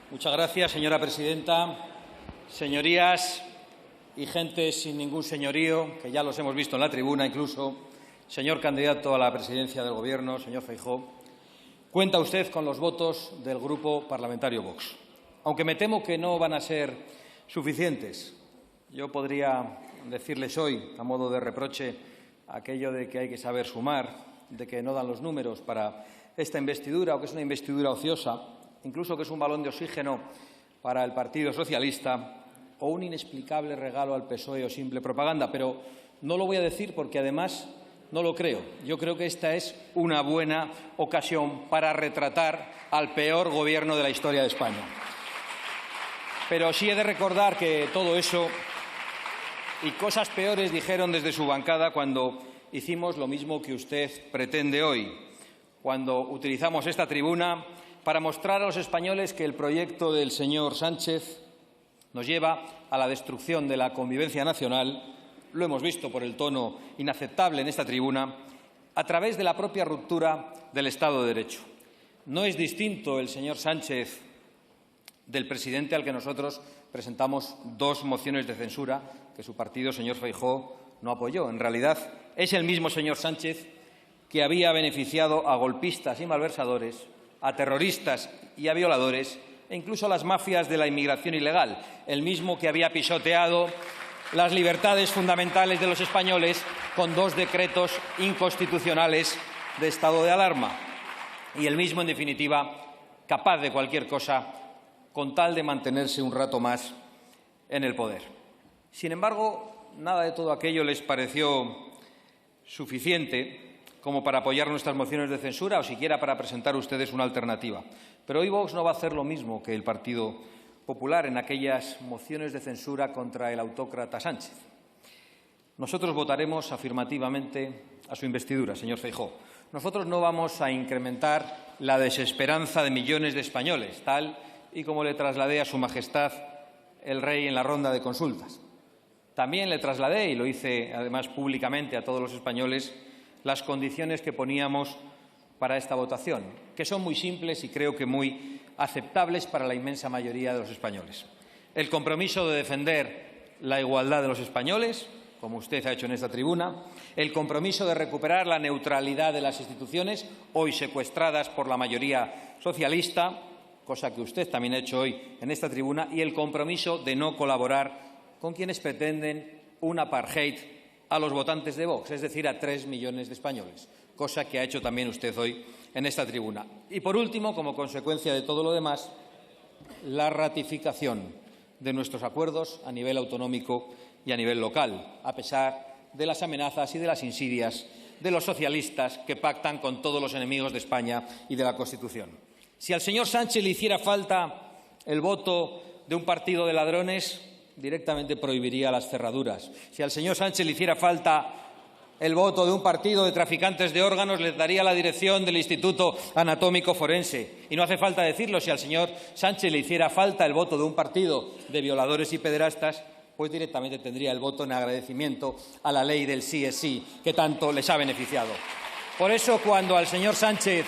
Muchas gracias, señora presidenta. Señorías y gente sin ningún señorío, que ya los hemos visto en la tribuna incluso, señor candidato a la presidencia del Gobierno, señor Feijóo, cuenta usted con los votos del Grupo Parlamentario Vox. Aunque me temo que no van a ser suficientes. Yo podría decirles hoy, a modo de reproche, aquello de que hay que saber sumar, de que no dan los números para esta investidura o que es una investidura ociosa, incluso que es un balón de oxígeno para el Partido Socialista o un inexplicable regalo al PSOE o simple propaganda. Pero no lo voy a decir porque, además, no lo creo. Yo creo que esta es una buena ocasión para retratar al peor gobierno de la historia de España. Pero sí he de recordar que todo eso y cosas peores dijeron desde su bancada cuando hicimos lo mismo que usted pretende hoy, cuando utilizamos esta tribuna para mostrar a los españoles que el proyecto del señor Sánchez nos lleva a la destrucción de la convivencia nacional. Lo hemos visto por el tono inaceptable en esta tribuna, a través de la propia ruptura del Estado de Derecho. No es distinto el señor Sánchez del presidente al que nosotros presentamos dos mociones de censura que su partido, señor Feijóo, no apoyó. En realidad, es el mismo señor Sánchez que había beneficiado a golpistas y malversadores, a terroristas y a violadores, e incluso a las mafias de la inmigración ilegal, el mismo que había pisoteado las libertades fundamentales de los españoles con dos decretos inconstitucionales de estado de alarma, y el mismo, en definitiva, capaz de cualquier cosa con tal de mantenerse un rato más en el poder. Sin embargo, nada de todo aquello les pareció suficiente como para apoyar nuestras mociones de censura o siquiera para presentar ustedes una alternativa. Pero hoy Vox no va a hacer lo mismo que el Partido Popular en aquellas mociones de censura contra el autócrata Sánchez. Nosotros votaremos afirmativamente a su investidura, señor Feijóo. Nosotros no vamos a incrementar la desesperanza de millones de españoles, tal y como le trasladé a Su Majestad el Rey en la ronda de consultas. También le trasladé, y lo hice además públicamente a todos los españoles, las condiciones que poníamos para esta votación, que son muy simples y creo que muy aceptables para la inmensa mayoría de los españoles. El compromiso de defender la igualdad de los españoles, como usted ha hecho en esta tribuna, el compromiso de recuperar la neutralidad de las instituciones, hoy secuestradas por la mayoría socialista, cosa que usted también ha hecho hoy en esta tribuna, y el compromiso de no colaborar con quienes pretenden un apartheid a los votantes de Vox, es decir, a 3 millones de españoles, cosa que ha hecho también usted hoy en esta tribuna. Y, por último, como consecuencia de todo lo demás, la ratificación de nuestros acuerdos a nivel autonómico y a nivel local, a pesar de las amenazas y de las insidias de los socialistas que pactan con todos los enemigos de España y de la Constitución. Si al señor Sánchez le hiciera falta el voto de un partido de ladrones, directamente prohibiría las cerraduras. Si al señor Sánchez le hiciera falta el voto de un partido de traficantes de órganos, les daría la dirección del Instituto Anatómico Forense. Y no hace falta decirlo, si al señor Sánchez le hiciera falta el voto de un partido de violadores y pederastas, pues directamente tendría el voto en agradecimiento a la ley del sí es sí, que tanto les ha beneficiado. Por eso, cuando al señor Sánchez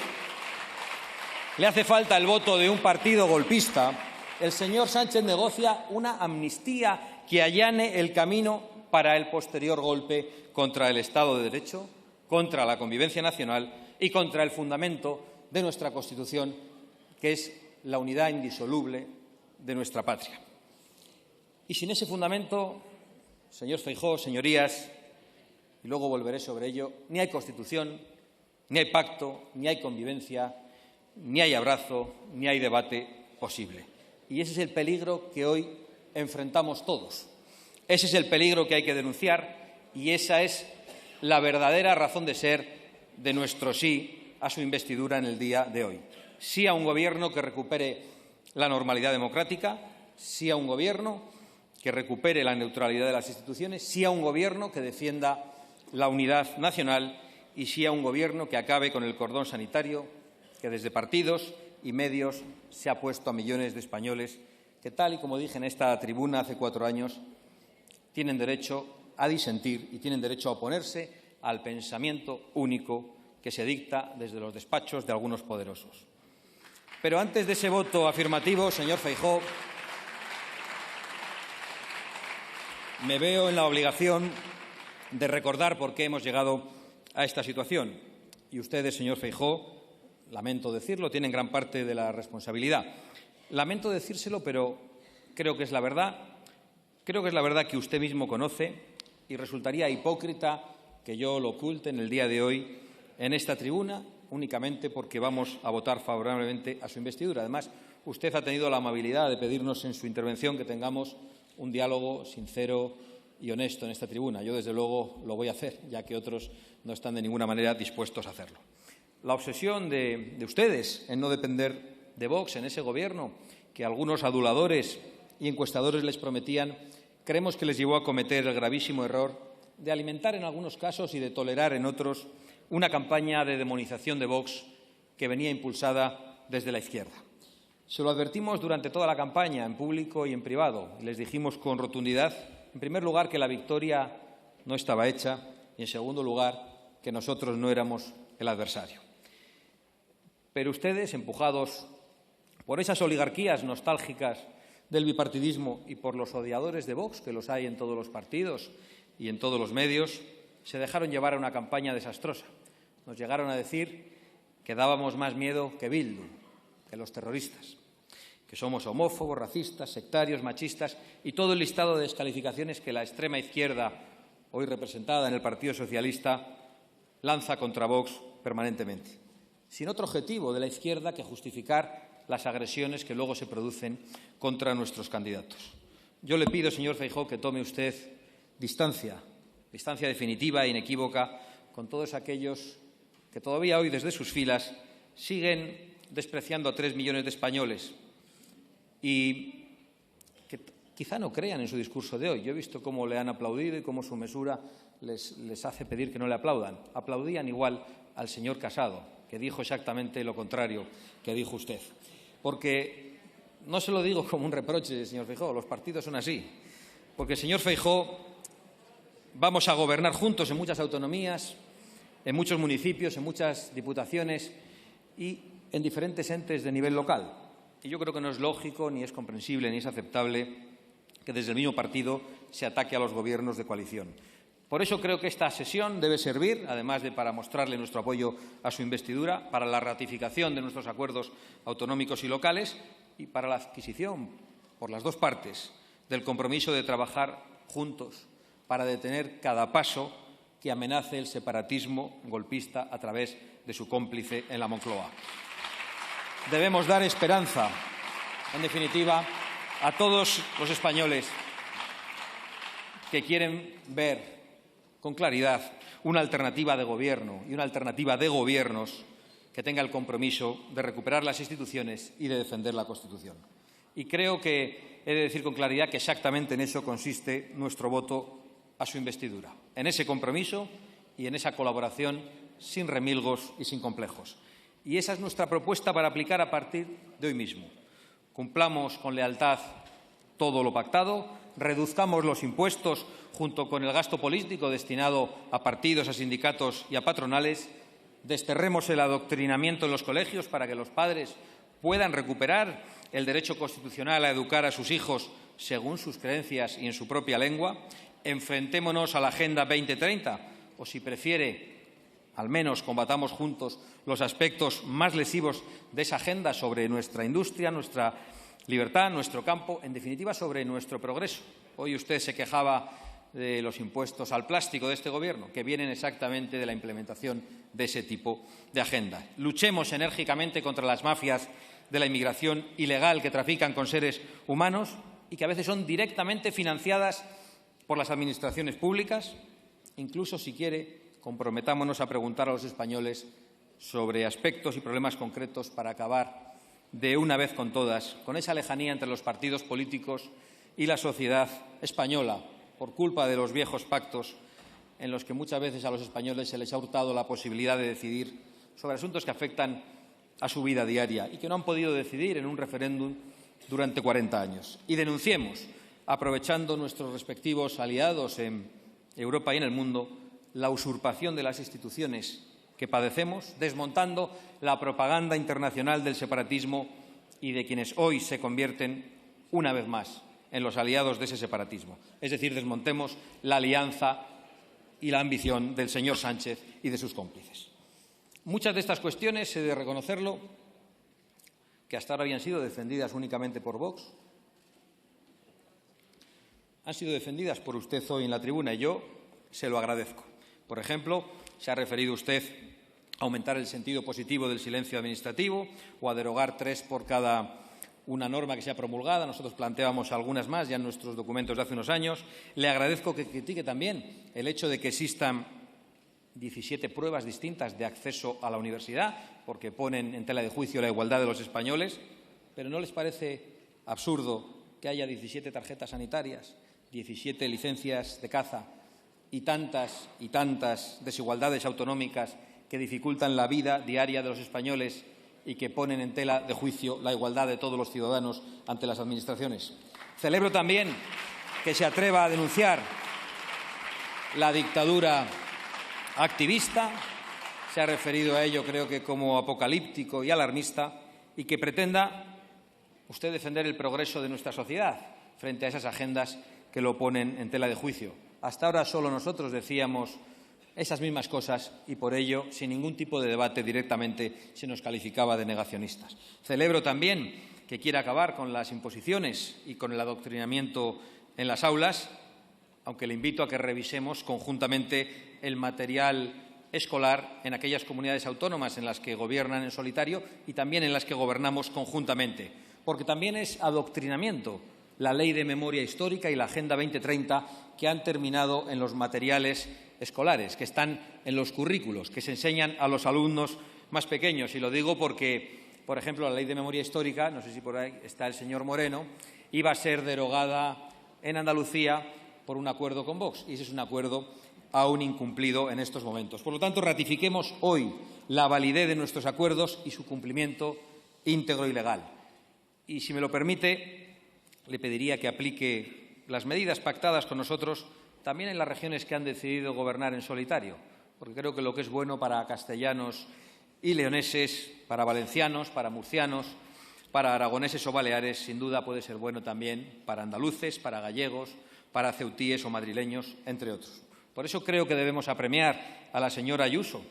le hace falta el voto de un partido golpista, el señor Sánchez negocia una amnistía que allane el camino para el posterior golpe contra el Estado de Derecho, contra la convivencia nacional y contra el fundamento de nuestra Constitución, que es la unidad indisoluble de nuestra patria. Y sin ese fundamento, señor Feijóo, señorías, y luego volveré sobre ello, ni hay Constitución, ni hay pacto, ni hay convivencia, ni hay abrazo, ni hay debate posible. Y ese es el peligro que hoy enfrentamos todos. Ese es el peligro que hay que denunciar y esa es la verdadera razón de ser de nuestro sí a su investidura en el día de hoy. Sí a un gobierno que recupere la normalidad democrática, sí a un gobierno que recupere la neutralidad de las instituciones, sí a un gobierno que defienda la unidad nacional y sí a un gobierno que acabe con el cordón sanitario que desde partidos y medios se ha puesto a millones de españoles que, tal y como dije en esta tribuna hace 4 años, tienen derecho a disentir y tienen derecho a oponerse al pensamiento único que se dicta desde los despachos de algunos poderosos. Pero antes de ese voto afirmativo, señor Feijóo, me veo en la obligación de recordar por qué hemos llegado a esta situación. Y ustedes, señor Feijóo, lamento decirlo, tienen gran parte de la responsabilidad. Lamento decírselo, pero creo que es la verdad. Creo que es la verdad que usted mismo conoce y resultaría hipócrita que yo lo oculte en el día de hoy en esta tribuna únicamente porque vamos a votar favorablemente a su investidura. Además, usted ha tenido la amabilidad de pedirnos en su intervención que tengamos un diálogo sincero y honesto en esta tribuna. Yo, desde luego, lo voy a hacer, ya que otros no están de ninguna manera dispuestos a hacerlo. La obsesión de ustedes en no depender de Vox en ese Gobierno, que algunos aduladores y encuestadores les prometían, creemos que les llevó a cometer el gravísimo error de alimentar en algunos casos y de tolerar en otros una campaña de demonización de Vox que venía impulsada desde la izquierda. Se lo advertimos durante toda la campaña, en público y en privado, y les dijimos con rotundidad, en primer lugar, que la victoria no estaba hecha y, en segundo lugar, que nosotros no éramos el adversario. Pero ustedes, empujados por esas oligarquías nostálgicas del bipartidismo y por los odiadores de Vox, que los hay en todos los partidos y en todos los medios, se dejaron llevar a una campaña desastrosa. Nos llegaron a decir que dábamos más miedo que Bildu, que los terroristas, que somos homófobos, racistas, sectarios, machistas y todo el listado de descalificaciones que la extrema izquierda, hoy representada en el Partido Socialista, lanza contra Vox permanentemente, sin otro objetivo de la izquierda que justificar las agresiones que luego se producen contra nuestros candidatos. Yo le pido, señor Feijóo, que tome usted distancia definitiva e inequívoca con todos aquellos que todavía hoy desde sus filas siguen despreciando a 3 millones de españoles y que quizá no crean en su discurso de hoy. Yo he visto cómo le han aplaudido y cómo su mesura les hace pedir que no le aplaudan. Aplaudían igual al señor Casado, que dijo exactamente lo contrario que dijo usted. Porque no se lo digo como un reproche, señor Feijóo, los partidos son así. Porque, señor Feijóo, vamos a gobernar juntos en muchas autonomías, en muchos municipios, en muchas diputaciones y en diferentes entes de nivel local. Y yo creo que no es lógico, ni es comprensible, ni es aceptable que desde el mismo partido se ataque a los gobiernos de coalición. Por eso creo que esta sesión debe servir, además de para mostrarle nuestro apoyo a su investidura, para la ratificación de nuestros acuerdos autonómicos y locales y para la adquisición, por las dos partes, del compromiso de trabajar juntos para detener cada paso que amenace el separatismo golpista a través de su cómplice en la Moncloa. Debemos dar esperanza, en definitiva, a todos los españoles que quieren ver con claridad una alternativa de gobierno y una alternativa de gobiernos que tenga el compromiso de recuperar las instituciones y de defender la Constitución. Y creo que he de decir con claridad que exactamente en eso consiste nuestro voto a su investidura, en ese compromiso y en esa colaboración sin remilgos y sin complejos. Y esa es nuestra propuesta para aplicar a partir de hoy mismo. Cumplamos con lealtad todo lo pactado, reduzcamos los impuestos junto con el gasto político destinado a partidos, a sindicatos y a patronales, desterremos el adoctrinamiento en los colegios para que los padres puedan recuperar el derecho constitucional a educar a sus hijos según sus creencias y en su propia lengua, enfrentémonos a la Agenda 2030 o, si prefiere, al menos combatamos juntos los aspectos más lesivos de esa agenda sobre nuestra industria, nuestra libertad, nuestro campo, en definitiva, sobre nuestro progreso. Hoy usted se quejaba de los impuestos al plástico de este Gobierno, que vienen exactamente de la implementación de ese tipo de agenda. Luchemos enérgicamente contra las mafias de la inmigración ilegal que trafican con seres humanos y que a veces son directamente financiadas por las administraciones públicas. Incluso, si quiere, comprometámonos a preguntar a los españoles sobre aspectos y problemas concretos para acabar de una vez con todas con esa lejanía entre los partidos políticos y la sociedad española por culpa de los viejos pactos en los que muchas veces a los españoles se les ha hurtado la posibilidad de decidir sobre asuntos que afectan a su vida diaria y que no han podido decidir en un referéndum durante 40 años. Y denunciemos, aprovechando nuestros respectivos aliados en Europa y en el mundo, la usurpación de las instituciones que padecemos, desmontando la propaganda internacional del separatismo y de quienes hoy se convierten, una vez más, en los aliados de ese separatismo. Es decir, desmontemos la alianza y la ambición del señor Sánchez y de sus cómplices. Muchas de estas cuestiones, he de reconocerlo, que hasta ahora habían sido defendidas únicamente por Vox, han sido defendidas por usted hoy en la tribuna y yo se lo agradezco. Por ejemplo, se ha referido usted a aumentar el sentido positivo del silencio administrativo o a derogar 3 por cada una norma que sea promulgada. Nosotros planteábamos algunas más ya en nuestros documentos de hace unos años. Le agradezco que critique también el hecho de que existan 17 pruebas distintas de acceso a la universidad, porque ponen en tela de juicio la igualdad de los españoles. Pero ¿no les parece absurdo que haya 17 tarjetas sanitarias, 17 licencias de caza y tantas desigualdades autonómicas que dificultan la vida diaria de los españoles y que ponen en tela de juicio la igualdad de todos los ciudadanos ante las administraciones? Celebro también que se atreva a denunciar la dictadura activista, se ha referido a ello creo que como apocalíptico y alarmista, y que pretenda usted defender el progreso de nuestra sociedad frente a esas agendas que lo ponen en tela de juicio. Hasta ahora solo nosotros decíamos esas mismas cosas y por ello, sin ningún tipo de debate, directamente se nos calificaba de negacionistas. Celebro también que quiera acabar con las imposiciones y con el adoctrinamiento en las aulas, aunque le invito a que revisemos conjuntamente el material escolar en aquellas comunidades autónomas en las que gobiernan en solitario y también en las que gobernamos conjuntamente, porque también es adoctrinamiento la Ley de Memoria Histórica y la Agenda 2030 que han terminado en los materiales escolares, que están en los currículos, que se enseñan a los alumnos más pequeños. Y lo digo porque, por ejemplo, la Ley de Memoria Histórica, no sé si por ahí está el señor Moreno, iba a ser derogada en Andalucía por un acuerdo con Vox, y ese es un acuerdo aún incumplido en estos momentos. Por lo tanto, ratifiquemos hoy la validez de nuestros acuerdos y su cumplimiento íntegro y legal. Y, si me lo permite, le pediría que aplique las medidas pactadas con nosotros también en las regiones que han decidido gobernar en solitario, porque creo que lo que es bueno para castellanos y leoneses, para valencianos, para murcianos, para aragoneses o baleares, sin duda puede ser bueno también para andaluces, para gallegos, para ceutíes o madrileños, entre otros. Por eso creo que debemos apremiar a la señora Ayuso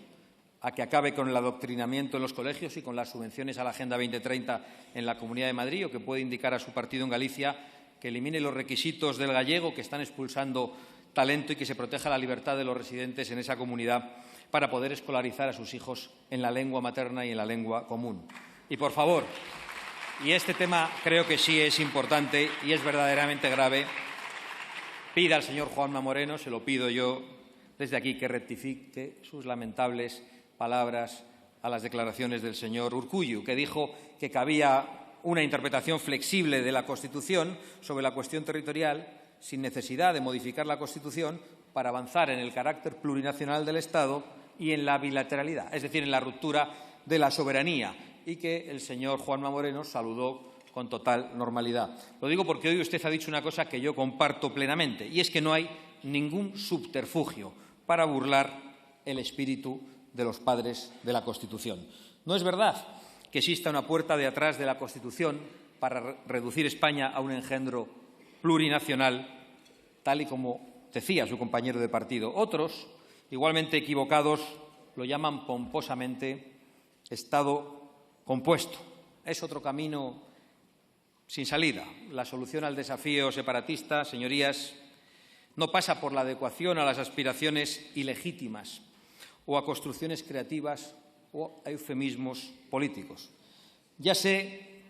a que acabe con el adoctrinamiento en los colegios y con las subvenciones a la Agenda 2030 en la Comunidad de Madrid, o que puede indicar a su partido en Galicia que elimine los requisitos del gallego que están expulsando talento y que se proteja la libertad de los residentes en esa comunidad para poder escolarizar a sus hijos en la lengua materna y en la lengua común. Y, por favor, y este tema creo que sí es importante y es verdaderamente grave, pida al señor Juanma Moreno, se lo pido yo desde aquí, que rectifique sus lamentables palabras a las declaraciones del señor Urkullu, que dijo que cabía una interpretación flexible de la Constitución sobre la cuestión territorial sin necesidad de modificar la Constitución para avanzar en el carácter plurinacional del Estado y en la bilateralidad, es decir, en la ruptura de la soberanía, y que el señor Juanma Moreno saludó con total normalidad. Lo digo porque hoy usted ha dicho una cosa que yo comparto plenamente, y es que no hay ningún subterfugio para burlar el espíritu de los padres de la Constitución. No es verdad que exista una puerta de atrás de la Constitución para reducir España a un engendro plurinacional, tal y como decía su compañero de partido. Otros, igualmente equivocados, lo llaman pomposamente Estado compuesto. Es otro camino sin salida. La solución al desafío separatista, señorías, no pasa por la adecuación a las aspiraciones ilegítimas o a construcciones creativas o a eufemismos políticos. Ya sé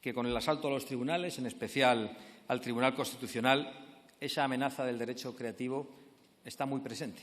que con el asalto a los tribunales, en especial al Tribunal Constitucional, esa amenaza del derecho creativo está muy presente.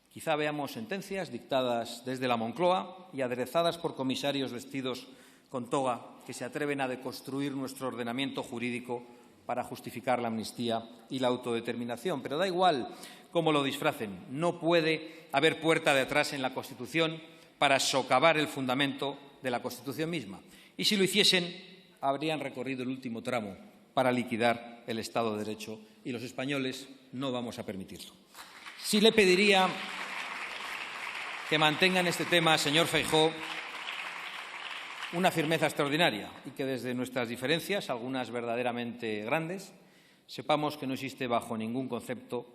Quizá veamos sentencias dictadas desde la Moncloa y aderezadas por comisarios vestidos con toga que se atreven a deconstruir nuestro ordenamiento jurídico para justificar la amnistía y la autodeterminación. Pero da igual cómo lo disfracen, no puede haber puerta de atrás en la Constitución para socavar el fundamento de la Constitución misma. Y si lo hiciesen, habrían recorrido el último tramo para liquidar el Estado de Derecho, y los españoles no vamos a permitirlo. Sí le pediría que mantenga en este tema, señor Feijóo, una firmeza extraordinaria y que desde nuestras diferencias, algunas verdaderamente grandes, sepamos que no existe bajo ningún concepto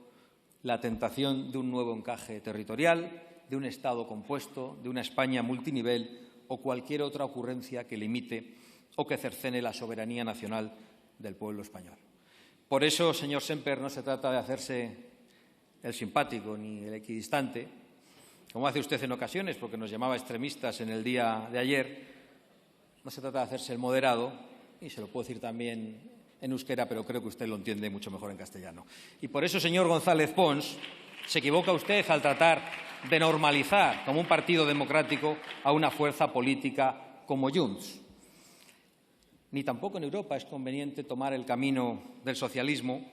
la tentación de un nuevo encaje territorial, de un Estado compuesto, de una España multinivel o cualquier otra ocurrencia que limite o que cercene la soberanía nacional del pueblo español. Por eso, señor Semper, no se trata de hacerse el simpático ni el equidistante, como hace usted en ocasiones, porque nos llamaba extremistas en el día de ayer. No se trata de hacerse el moderado, y se lo puedo decir también en euskera, pero creo que usted lo entiende mucho mejor en castellano. Y por eso, señor González Pons, se equivoca usted al tratar de normalizar como un partido democrático a una fuerza política como Junts. Ni tampoco en Europa es conveniente tomar el camino del socialismo,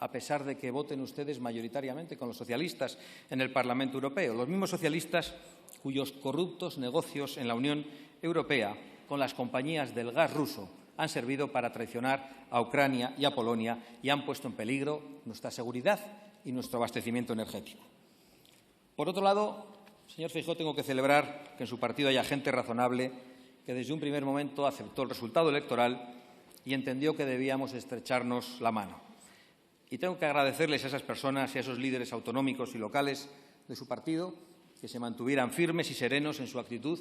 a pesar de que voten ustedes mayoritariamente con los socialistas en el Parlamento Europeo, los mismos socialistas cuyos corruptos negocios en la Unión Europea con las compañías del gas ruso han servido para traicionar a Ucrania y a Polonia y han puesto en peligro nuestra seguridad y nuestro abastecimiento energético. Por otro lado, señor Feijóo, tengo que celebrar que en su partido haya gente razonable que desde un primer momento aceptó el resultado electoral y entendió que debíamos estrecharnos la mano. Y tengo que agradecerles a esas personas y a esos líderes autonómicos y locales de su partido que se mantuvieran firmes y serenos en su actitud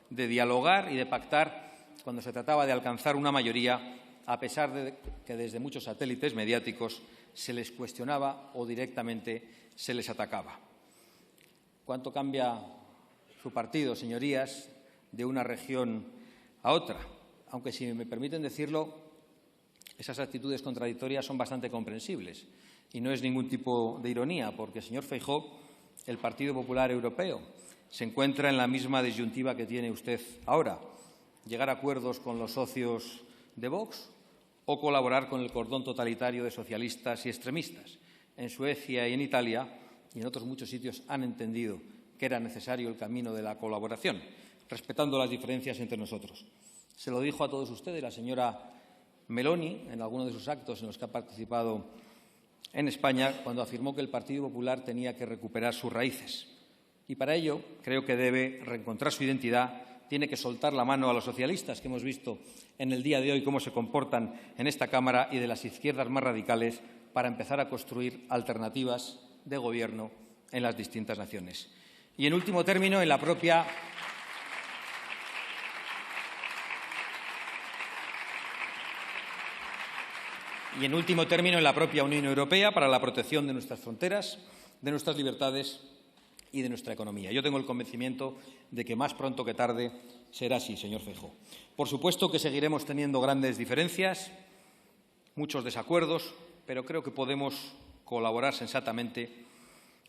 de dialogar y de pactar cuando se trataba de alcanzar una mayoría, a pesar de que desde muchos satélites mediáticos se les cuestionaba o directamente se les atacaba. ¿Cuánto cambia su partido, señorías, de una región a otra? Aunque, si me permiten decirlo, esas actitudes contradictorias son bastante comprensibles. Y no es ningún tipo de ironía, porque, señor Feijóo, el Partido Popular Europeo se encuentra en la misma disyuntiva que tiene usted ahora: llegar a acuerdos con los socios de Vox o colaborar con el cordón totalitario de socialistas y extremistas. En Suecia y en Italia y en otros muchos sitios han entendido que era necesario el camino de la colaboración, respetando las diferencias entre nosotros. Se lo dijo a todos ustedes la señora Meloni en alguno de sus actos en los que ha participado en España, cuando afirmó que el Partido Popular tenía que recuperar sus raíces. Y para ello creo que debe reencontrar su identidad, tiene que soltar la mano a los socialistas, que hemos visto en el día de hoy cómo se comportan en esta Cámara, y de las izquierdas más radicales, para empezar a construir alternativas de gobierno en las distintas naciones. Y, en último término, en la propia Unión Europea, para la protección de nuestras fronteras, de nuestras libertades y de nuestra economía. Yo tengo el convencimiento de que más pronto que tarde será así, señor Feijóo. Por supuesto que seguiremos teniendo grandes diferencias, muchos desacuerdos, pero creo que podemos colaborar sensatamente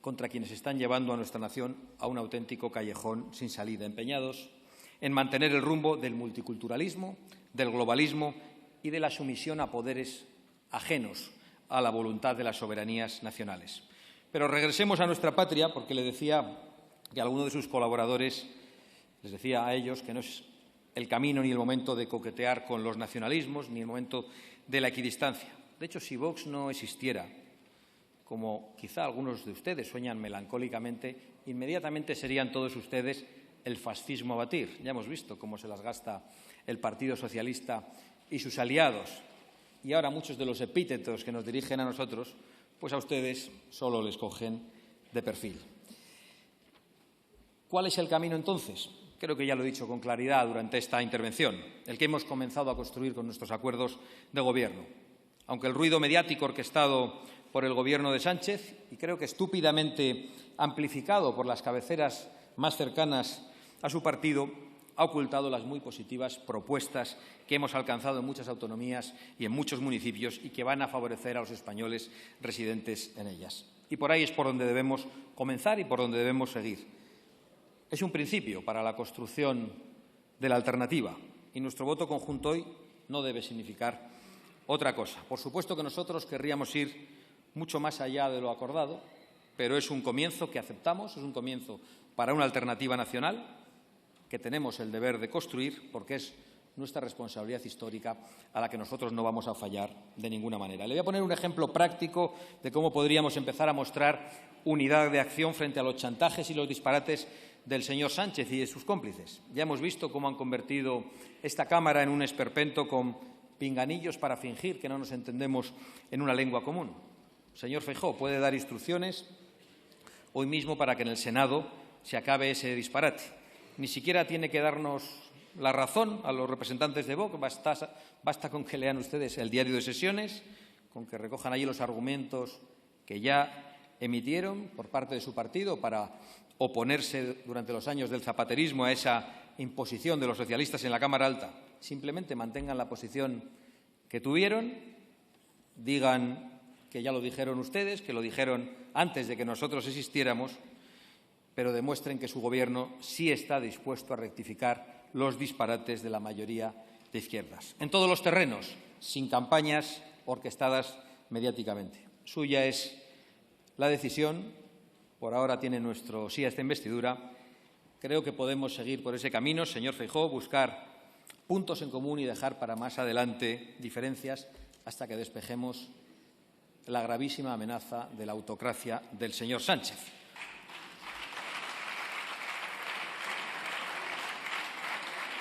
contra quienes están llevando a nuestra nación a un auténtico callejón sin salida, empeñados en mantener el rumbo del multiculturalismo, del globalismo y de la sumisión a poderes ajenos a la voluntad de las soberanías nacionales. Pero regresemos a nuestra patria, porque le decía que a alguno de sus colaboradores, les decía a ellos que no es el camino ni el momento de coquetear con los nacionalismos, ni el momento de la equidistancia. De hecho, si Vox no existiera, como quizá algunos de ustedes sueñan melancólicamente, inmediatamente serían todos ustedes el fascismo a batir. Ya hemos visto cómo se las gasta el Partido Socialista y sus aliados. Y ahora muchos de los epítetos que nos dirigen a nosotros, pues a ustedes solo les cogen de perfil. ¿Cuál es el camino entonces? Creo que ya lo he dicho con claridad durante esta intervención, el que hemos comenzado a construir con nuestros acuerdos de gobierno. Aunque el ruido mediático orquestado por el Gobierno de Sánchez, y creo que estúpidamente amplificado por las cabeceras más cercanas a su partido, ha ocultado las muy positivas propuestas que hemos alcanzado en muchas autonomías y en muchos municipios y que van a favorecer a los españoles residentes en ellas. Y por ahí es por donde debemos comenzar y por donde debemos seguir. Es un principio para la construcción de la alternativa, y nuestro voto conjunto hoy no debe significar otra cosa. Por supuesto que nosotros querríamos ir mucho más allá de lo acordado, pero es un comienzo que aceptamos, es un comienzo para una alternativa nacional que tenemos el deber de construir, porque es nuestra responsabilidad histórica a la que nosotros no vamos a fallar de ninguna manera. Le voy a poner un ejemplo práctico de cómo podríamos empezar a mostrar unidad de acción frente a los chantajes y los disparates del señor Sánchez y de sus cómplices. Ya hemos visto cómo han convertido esta Cámara en un esperpento con pinganillos para fingir que no nos entendemos en una lengua común. Señor Feijóo, puede dar instrucciones hoy mismo para que en el Senado se acabe ese disparate. Ni siquiera tiene que darnos la razón a los representantes de Vox. Basta con que lean ustedes el diario de sesiones, con que recojan allí los argumentos que ya emitieron por parte de su partido para oponerse durante los años del zapaterismo a esa imposición de los socialistas en la Cámara Alta. Simplemente mantengan la posición que tuvieron, digan que ya lo dijeron ustedes, que lo dijeron antes de que nosotros existiéramos, pero demuestren que su Gobierno sí está dispuesto a rectificar los disparates de la mayoría de izquierdas. En todos los terrenos, sin campañas orquestadas mediáticamente. Suya es la decisión. Por ahora tiene nuestro sí a esta investidura. Creo que podemos seguir por ese camino, señor Feijóo, buscar puntos en común y dejar para más adelante diferencias hasta que despejemos la gravísima amenaza de la autocracia del señor Sánchez.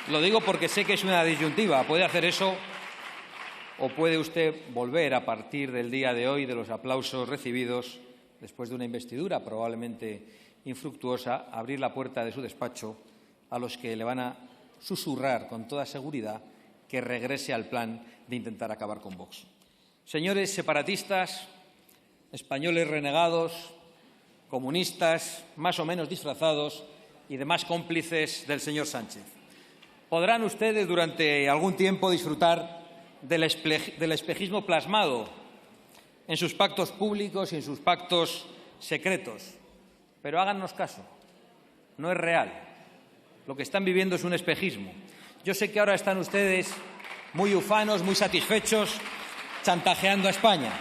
Lo digo porque sé que es una disyuntiva. Puede hacer eso o puede usted volver, a partir del día de hoy, de los aplausos recibidos después de una investidura probablemente infructuosa, a abrir la puerta de su despacho a los que le van a susurrar con toda seguridad que regrese al plan de intentar acabar con Vox. Señores separatistas, españoles renegados, comunistas, más o menos disfrazados y demás cómplices del señor Sánchez, podrán ustedes durante algún tiempo disfrutar del espejismo plasmado en sus pactos públicos y en sus pactos secretos. Pero hágannos caso, no es real. Lo que están viviendo es un espejismo. Yo sé que ahora están ustedes muy ufanos, muy satisfechos, chantajeando a España,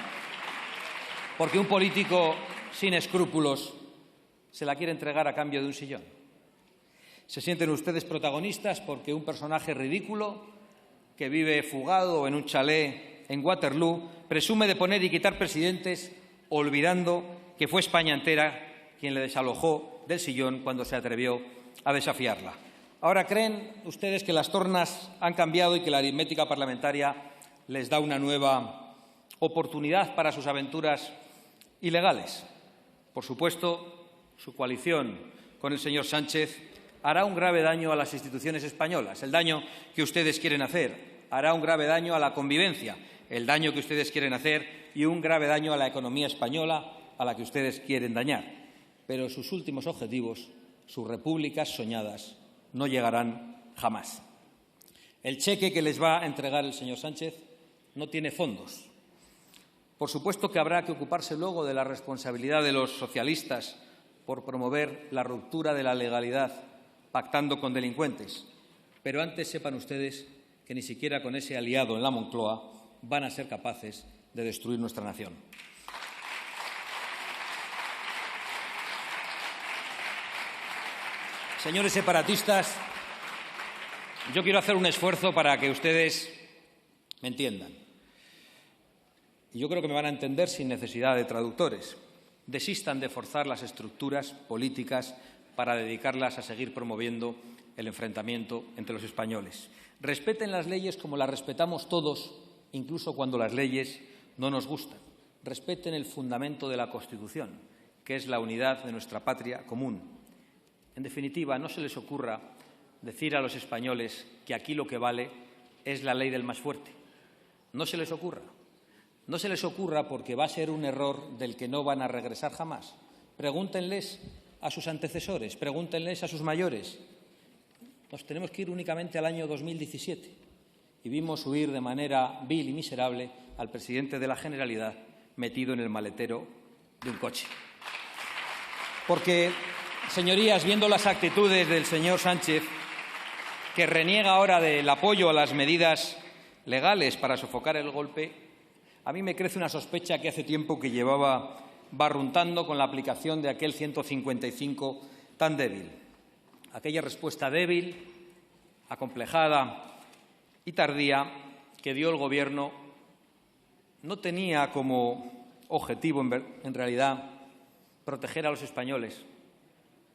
porque un político sin escrúpulos se la quiere entregar a cambio de un sillón. Se sienten ustedes protagonistas porque un personaje ridículo que vive fugado en un chalet en Waterloo presume de poner y quitar presidentes, olvidando que fue España entera quien le desalojó del sillón cuando se atrevió a desafiarla. Ahora creen ustedes que las tornas han cambiado y que la aritmética parlamentaria les da una nueva oportunidad para sus aventuras ilegales. Por supuesto, su coalición con el señor Sánchez hará un grave daño a las instituciones españolas, el daño que ustedes quieren hacer. Hará un grave daño a la convivencia, el daño que ustedes quieren hacer, y un grave daño a la economía española, a la que ustedes quieren dañar. Pero sus últimos objetivos, sus repúblicas soñadas, no llegarán jamás. El cheque que les va a entregar el señor Sánchez no tiene fondos. Por supuesto que habrá que ocuparse luego de la responsabilidad de los socialistas por promover la ruptura de la legalidad pactando con delincuentes. Pero antes sepan ustedes que ni siquiera con ese aliado en la Moncloa van a ser capaces de destruir nuestra nación. Señores separatistas, yo quiero hacer un esfuerzo para que ustedes me entiendan. Y yo creo que me van a entender sin necesidad de traductores. Desistan de forzar las estructuras políticas para dedicarlas a seguir promoviendo el enfrentamiento entre los españoles. Respeten las leyes como las respetamos todos, incluso cuando las leyes no nos gustan. Respeten el fundamento de la Constitución, que es la unidad de nuestra patria común. En definitiva, no se les ocurra decir a los españoles que aquí lo que vale es la ley del más fuerte. No se les ocurra. No se les ocurra porque va a ser un error del que no van a regresar jamás. Pregúntenles a sus antecesores, pregúntenles a sus mayores. Nos tenemos que ir únicamente al año 2017 y vimos huir de manera vil y miserable al presidente de la Generalidad metido en el maletero de un coche. Porque, señorías, viendo las actitudes del señor Sánchez, que reniega ahora del apoyo a las medidas legales para sofocar el golpe, a mí me crece una sospecha que hace tiempo que llevaba barruntando con la aplicación de aquel 155 tan débil. Aquella respuesta débil, acomplejada y tardía que dio el Gobierno no tenía como objetivo, en realidad, proteger a los españoles.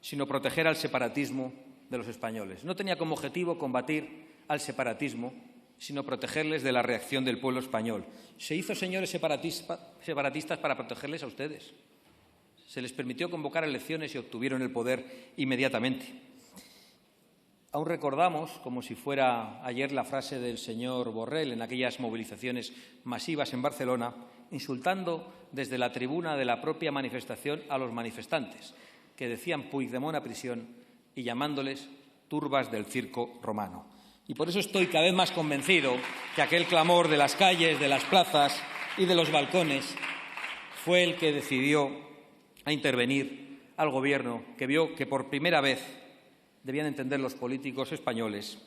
sino proteger al separatismo de los españoles. No tenía como objetivo combatir al separatismo, sino protegerles de la reacción del pueblo español. Se hizo, señores separatistas, para protegerles a ustedes. Se les permitió convocar elecciones y obtuvieron el poder inmediatamente. Aún recordamos, como si fuera ayer, la frase del señor Borrell en aquellas movilizaciones masivas en Barcelona, insultando desde la tribuna de la propia manifestación a los manifestantes, que decían Puigdemont a prisión y llamándoles turbas del circo romano. Y por eso estoy cada vez más convencido que aquel clamor de las calles, de las plazas y de los balcones fue el que decidió a intervenir al Gobierno, que vio que por primera vez debían entender los políticos españoles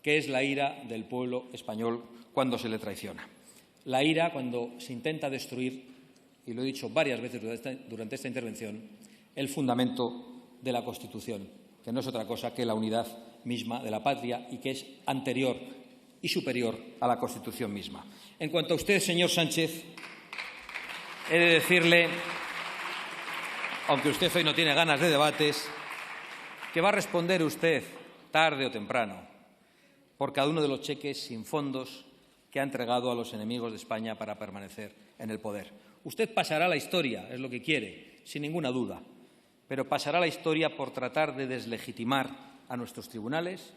qué es la ira del pueblo español cuando se le traiciona. La ira cuando se intenta destruir, y lo he dicho varias veces durante esta intervención, el fundamento de la Constitución, que no es otra cosa que la unidad misma de la patria y que es anterior y superior a la Constitución misma. En cuanto a usted, señor Sánchez, he de decirle, aunque usted hoy no tiene ganas de debates, que va a responder usted, tarde o temprano, por cada uno de los cheques sin fondos que ha entregado a los enemigos de España para permanecer en el poder. Usted pasará a la historia, es lo que quiere, sin ninguna duda, pero pasará a la historia por tratar de deslegitimar a nuestros tribunales,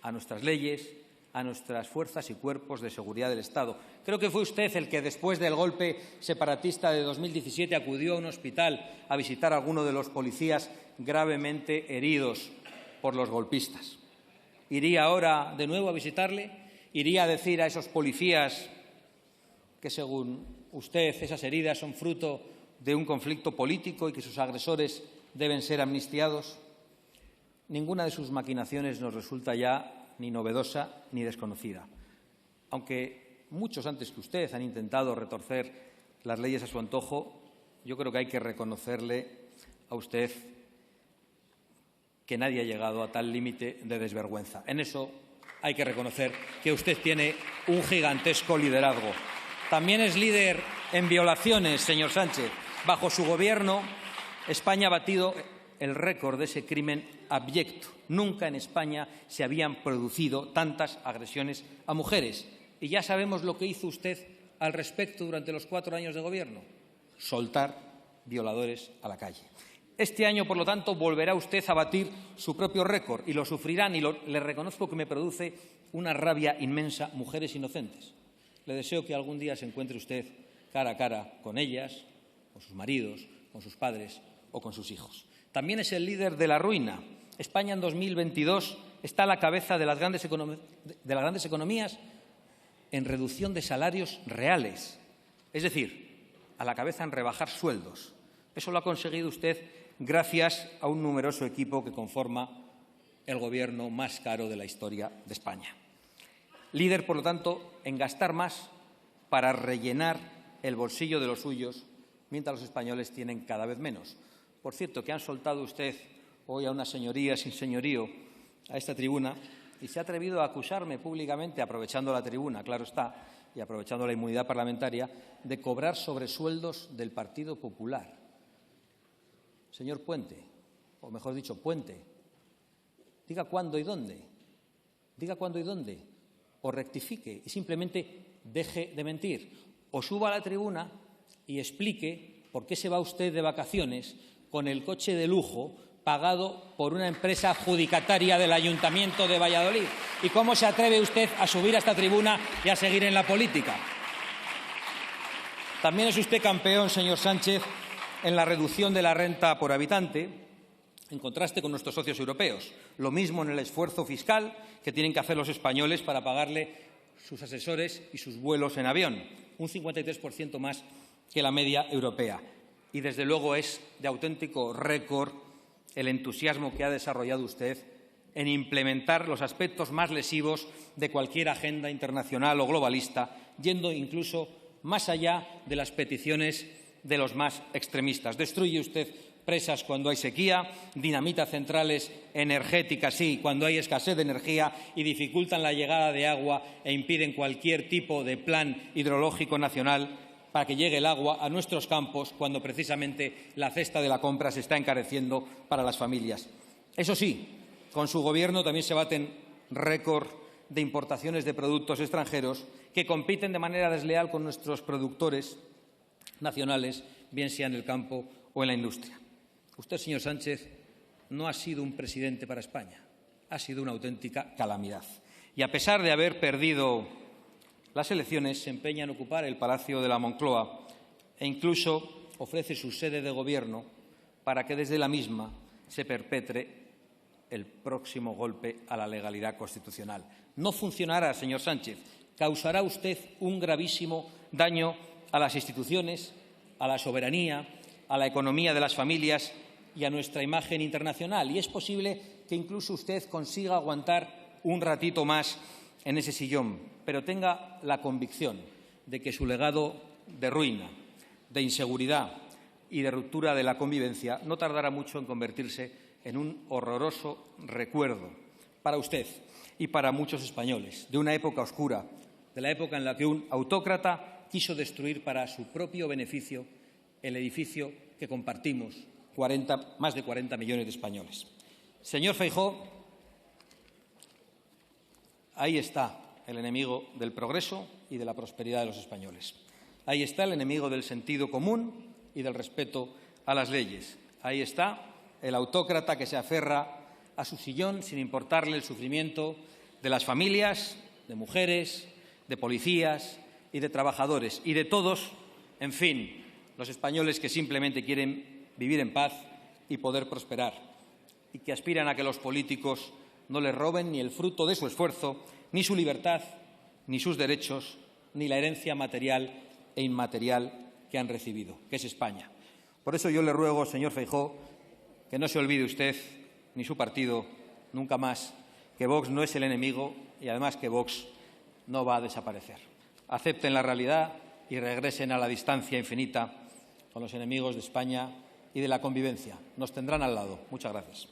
a nuestras leyes, a nuestras fuerzas y cuerpos de seguridad del Estado. Creo que fue usted el que, después del golpe separatista de 2017, acudió a un hospital a visitar a alguno de los policías gravemente heridos por los golpistas. ¿Iría ahora de nuevo a visitarle? ¿Iría a decir a esos policías que, según usted, esas heridas son fruto de un conflicto político y que sus agresores deben ser amnistiados? Ninguna de sus maquinaciones nos resulta ya ni novedosa ni desconocida. Aunque muchos antes que usted han intentado retorcer las leyes a su antojo, yo creo que hay que reconocerle a usted que nadie ha llegado a tal límite de desvergüenza. En eso hay que reconocer que usted tiene un gigantesco liderazgo. También es líder en violaciones, señor Sánchez. Bajo su gobierno, España ha batido el récord de ese crimen abyecto. Nunca en España se habían producido tantas agresiones a mujeres. Y ya sabemos lo que hizo usted al respecto durante los 4 años de gobierno: soltar violadores a la calle. Este año, por lo tanto, volverá usted a batir su propio récord y lo sufrirán, y le reconozco que me produce una rabia inmensa, mujeres inocentes. Le deseo que algún día se encuentre usted cara a cara con ellas, con sus maridos, con sus padres o con sus hijos. También es el líder de la ruina. España en 2022 está a la cabeza de las grandes economías en reducción de salarios reales, es decir, a la cabeza en rebajar sueldos. Eso lo ha conseguido usted gracias a un numeroso equipo que conforma el gobierno más caro de la historia de España. Líder, por lo tanto, en gastar más para rellenar el bolsillo de los suyos, mientras los españoles tienen cada vez menos. Por cierto, que han soltado usted hoy a una señoría sin señorío a esta tribuna y se ha atrevido a acusarme públicamente, aprovechando la tribuna, claro está, y aprovechando la inmunidad parlamentaria, de cobrar sobresueldos del Partido Popular. Señor Puente, o mejor dicho, Puente, diga cuándo y dónde. Diga cuándo y dónde. O rectifique y simplemente deje de mentir. O suba a la tribuna y explique por qué se va usted de vacaciones con el coche de lujo pagado por una empresa adjudicataria del Ayuntamiento de Valladolid. ¿Y cómo se atreve usted a subir a esta tribuna y a seguir en la política? También es usted campeón, señor Sánchez, en la reducción de la renta por habitante, en contraste con nuestros socios europeos. Lo mismo en el esfuerzo fiscal que tienen que hacer los españoles para pagarle sus asesores y sus vuelos en avión, un 53% más que la media europea. Y, desde luego, es de auténtico récord el entusiasmo que ha desarrollado usted en implementar los aspectos más lesivos de cualquier agenda internacional o globalista, yendo incluso más allá de las peticiones de los más extremistas. Destruye usted presas cuando hay sequía, dinamita centrales energéticas, sí, cuando hay escasez de energía, y dificultan la llegada de agua e impiden cualquier tipo de plan hidrológico nacional, para que llegue el agua a nuestros campos cuando precisamente la cesta de la compra se está encareciendo para las familias. Eso sí, con su Gobierno también se baten récord de importaciones de productos extranjeros que compiten de manera desleal con nuestros productores nacionales, bien sea en el campo o en la industria. Usted, señor Sánchez, no ha sido un presidente para España, ha sido una auténtica calamidad. Y a pesar de haber perdido las elecciones, se empeña en ocupar el Palacio de la Moncloa e incluso ofrece su sede de Gobierno para que desde la misma se perpetre el próximo golpe a la legalidad constitucional. No funcionará, señor Sánchez. Causará usted un gravísimo daño a las instituciones, a la soberanía, a la economía de las familias y a nuestra imagen internacional. Y es posible que incluso usted consiga aguantar un ratito más en ese sillón, pero tenga la convicción de que su legado de ruina, de inseguridad y de ruptura de la convivencia no tardará mucho en convertirse en un horroroso recuerdo para usted y para muchos españoles de una época oscura, de la época en la que un autócrata quiso destruir para su propio beneficio el edificio que compartimos más de 40 millones de españoles. Señor Feijóo, ahí está el enemigo del progreso y de la prosperidad de los españoles. Ahí está el enemigo del sentido común y del respeto a las leyes. Ahí está el autócrata que se aferra a su sillón sin importarle el sufrimiento de las familias, de mujeres, de policías y de trabajadores y de todos, en fin, los españoles que simplemente quieren vivir en paz y poder prosperar y que aspiran a que los políticos no les roben ni el fruto de su esfuerzo, ni su libertad, ni sus derechos, ni la herencia material e inmaterial que han recibido, que es España. Por eso yo le ruego, señor Feijóo, que no se olvide usted, ni su partido, nunca más, que Vox no es el enemigo y, además, que Vox no va a desaparecer. Acepten la realidad y regresen a la distancia infinita con los enemigos de España y de la convivencia. Nos tendrán al lado. Muchas gracias.